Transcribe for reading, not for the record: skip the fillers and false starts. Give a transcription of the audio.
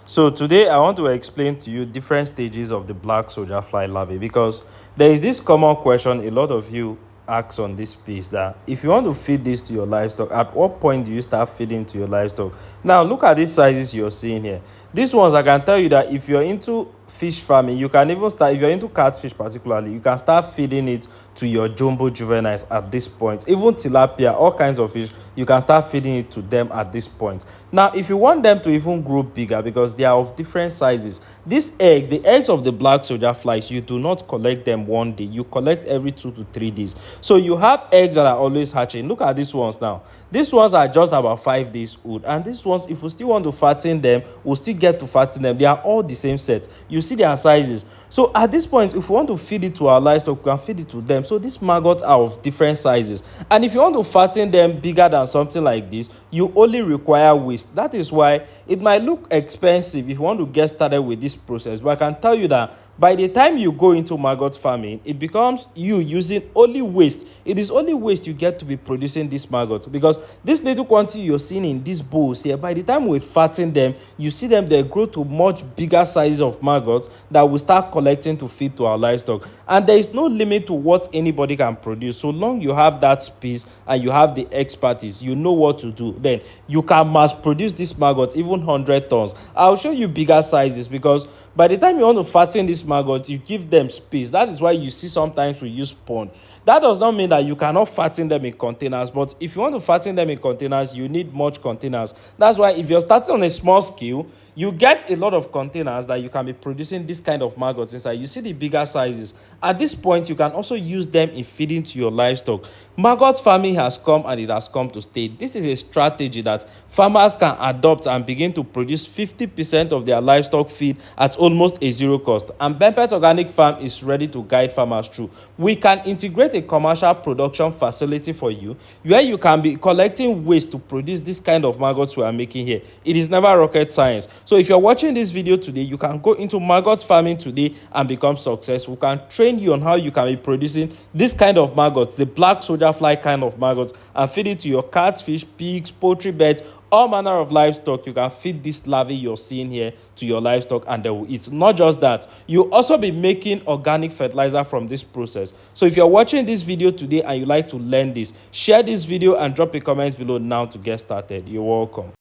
So today I want to explain to you different stages of the black soldier fly larvae, because there is this common question a lot of you ask on this piece, that if you want to feed this to your livestock, at what point do you start feeding to your livestock? Now look at these sizes you're seeing here. These ones, I can tell you that if you're into fish farming, you can even start, if you're into catfish particularly, you can start feeding it to your jumbo juveniles at this point. Even tilapia, all kinds of fish, you can start feeding it to them at this point. Now if you want them to even grow bigger, because they are of different sizes, these eggs, the eggs of the black soldier flies, you do not collect them one day, you collect every 2 to 3 days. So you have eggs that are always hatching. Look at these ones now. These ones are just about 5 days old, and these ones, if we still want to fatten them, we'll still get to fatten them. They are all the same set. You see their sizes. So at this point, if we want to feed it to our livestock, we can feed it to them. So these maggots are of different sizes, and if you want to fatten them bigger than something like this, you only require waste. That is why it might look expensive if you want to get started with this process, but I can tell you that by the time you go into maggot farming, it becomes you using only waste. It is only waste you get to be producing these maggots, because this little quantity you're seeing in these bowls here, by the time we fatten them, you see them, they grow to much bigger sizes of maggots that we start collecting to feed to our livestock. And there is no limit to what anybody can produce. So long you have that space and you have the expertise, you know what to do, then you can mass produce these maggots, even 100 tons. I'll show you bigger sizes, because by the time you want to fatten this maggot, you give them space. That is why you see sometimes we use pond. That does not mean that you cannot fatten them in containers, but if you want to fatten them in containers, you need much containers. That's why if you're starting on a small scale, you get a lot of containers that you can be producing this kind of maggots inside. You see the bigger sizes. At this point, you can also use them in feeding to your livestock. Maggot farming has come, and it has come to stay. This is a strategy that farmers can adopt and begin to produce 50% of their livestock feed at almost a zero cost. And Bempet Organic Farm is ready to guide farmers through. We can integrate a commercial production facility for you, where you can be collecting waste to produce this kind of maggots we are making here. It is never rocket science. So if you're watching this video today, you can go into maggot farming today and become successful. We can train you on how you can be producing this kind of maggots, the black soldier fly kind of maggots, and feed it to your cats, fish, pigs, poultry beds, all manner of livestock. You can feed this larvae you're seeing here to your livestock, and they will eat. Not just that, you'll also be making organic fertilizer from this process. So if you're watching this video today and you like to learn this, share this video and drop a comment below now to get started. You're welcome.